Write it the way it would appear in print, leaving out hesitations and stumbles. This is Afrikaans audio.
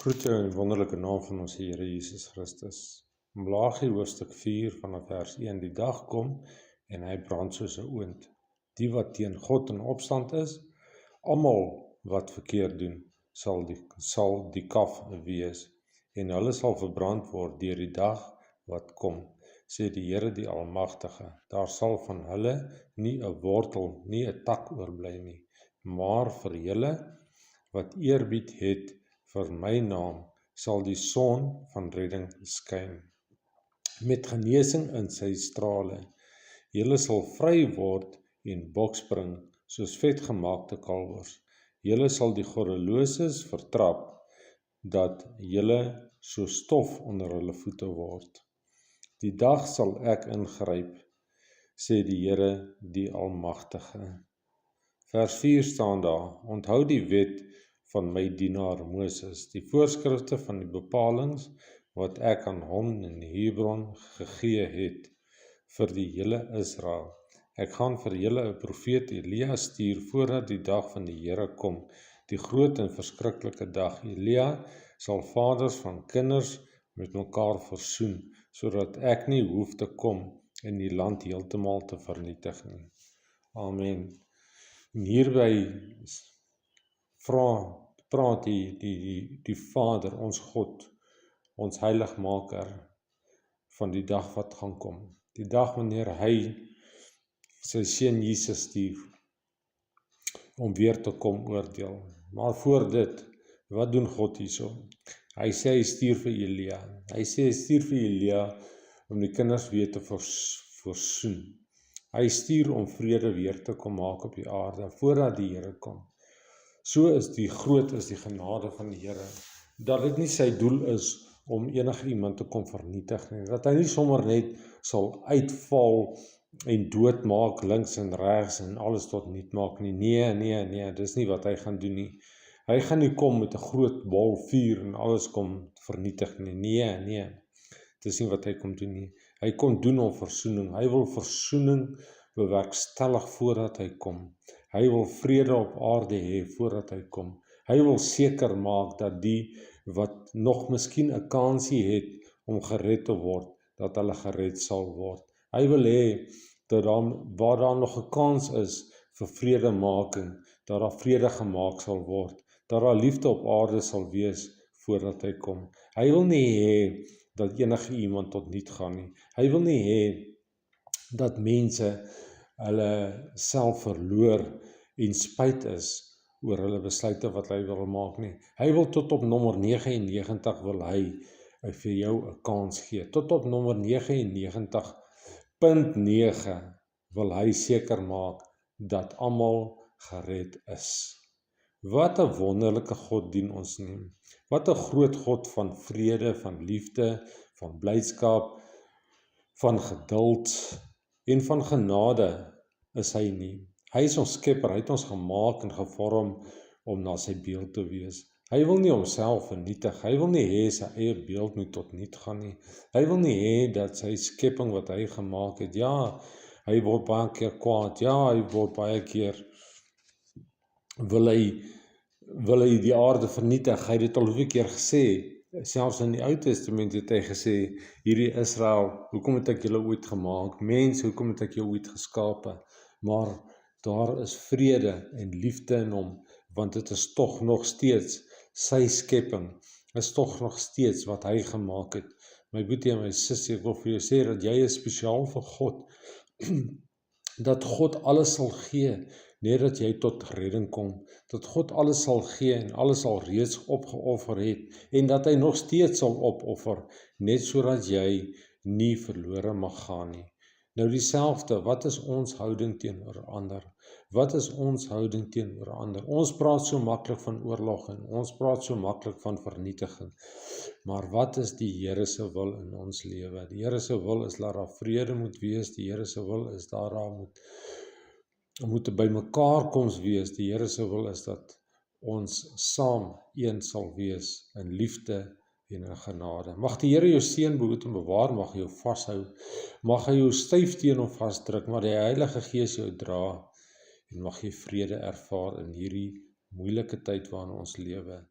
Groet jou in die wonderlike naam van ons Here Jesus Christus. Maleagi hoofstuk 4 vanaf vers 1. Die dag kom en hy brand soos 'n oond. Die wat teen God in opstand is, almal wat verkeerd doen, sal die kaf wees, en hulle sal verbrand word deur die dag wat kom, sê die Here die Almagtige. Daar sal van hulle nie 'n wortel, nie 'n tak oorbly nie, maar vir julle wat eerbied het vir my naam, sal die son van redding skyn, met genesing in sy strale. Julle sal vry word en bokspring, soos vetgemaakte kalwers. Julle sal die goddeloses vertrap, dat julle so stof onder hulle voete word. Die dag sal ek ingryp, sê die Here die Almagtige. Vers 4 staan daar: onthou die wet van my dienaar Moses, die voorskrifte van die bepalings wat ek aan hom in Hebron gegee het vir die hele Israel. Ek gaan vir julle 'n profeet Elia stuur voordat die dag van die Here kom, die groot en verskriklike dag. Elia sal vaders van kinders met mekaar versoen, sodat ek nie hoef te kom en die land heeltemal te vernietig nie. Amen. En hierby praat die Vader, ons God, ons heiligmaker, van die dag wat gaan kom. Die dag wanneer hy sy seun Jesus stuur om weer te kom oordeel. Maar voor dit, wat doen God hierso? Hy sê hy stuur vir Elia. Hy sê hy stuur vir Elia om die kinders weer te versoen. Hy stuur om vrede weer te kom maak op die aarde, voordat die Here kom. So is die genade van die Here, dat dit nie sy doel is om enige iemand te kom vernietig nie, dat hy nie sommer net sal uitval en doodmaak links en regs en alles tot niet maak nie. Nee, dis nie wat hy gaan doen nie. Hy gaan nie kom met 'n groot bol vuur en alles kom vernietig nie. Nee, dis nie wat hy kom doen nie. Hy kom doen om versoening. Hy wil versoening bewerkstellig voordat hy kom. Hy wil vrede op aarde hê voordat hy kom. Hy wil seker maak dat die wat nog miskien 'n kansie het om gered te word, dat hulle gered sal word. Hy wil hê dat waar daar nog 'n kans is vir vredemaking, dat daar vrede gemaak sal word, dat daar liefde op aarde sal wees voordat hy kom. Hy wil nie hê dat enige iemand tot niet gaan nie. Hy wil nie hê dat mense hulle self verloor en spyt is oor hulle besluite wat hy wil maak nie. Hy wil tot op nommer 99 wil hy vir jou 'n kans gee. Tot op nommer 99.9 wil hy seker maak dat almal gered is. Wat 'n wonderlike God dien ons nie. Wat 'n groot God van vrede, van liefde, van blydskap, van geduld en van genade is hy nie. Hy is ons skepper, hy het ons gemaak en gevorm om na sy beeld te wees. Hy wil nie homself vernietig, hy wil nie hê sy eie beeld moet tot niet gaan nie. Hy wil nie hê dat sy skepping wat hy gemaak het, ja, hy word baie keer kwaad, ja, hy word baie keer wil hy die aarde vernietig. Hy het dit al hoeveel keer gesê, selfs in die Ou Testament het hy gesê, hierdie Israel, hoekom het ek julle ooit gemaak? Mens, hoekom het ek jou ooit geskape? Maar daar is vrede en liefde in hom, want dit is tog nog steeds sy skepping, is tog nog steeds wat hy gemaak het. My boetie en my sussie, ek wil vir jou sê dat jy is spesiaal vir God, dat God alles sal gee, net dat jy tot redding kom, dat God alles sal gee en alles al reeds opgeoffer het, en dat hy nog steeds sal opoffer, net sodat jy nie verlore mag gaan nie. Nou dieselfde, wat is ons houding teenoor ander? Wat is ons houding teenoor ander? Ons praat so maklik van oorlog en ons praat so maklik van vernietiging. Maar wat is die Here se wil in ons lewe? Die Here se wil is dat daar vrede moet wees. Die Here se wil is dat daar moet 'n bymekaarkoms wees. Die Here se wil is dat ons saam een sal wees in liefde en in genade. Mag die Here jou seën, behoed en bewaar, mag hy jou vashou, mag hy jou styf teen hom vasdruk, mag die Heilige Gees jou dra, en mag jy vrede ervaar in hierdie moeilike tyd waarin ons lewe.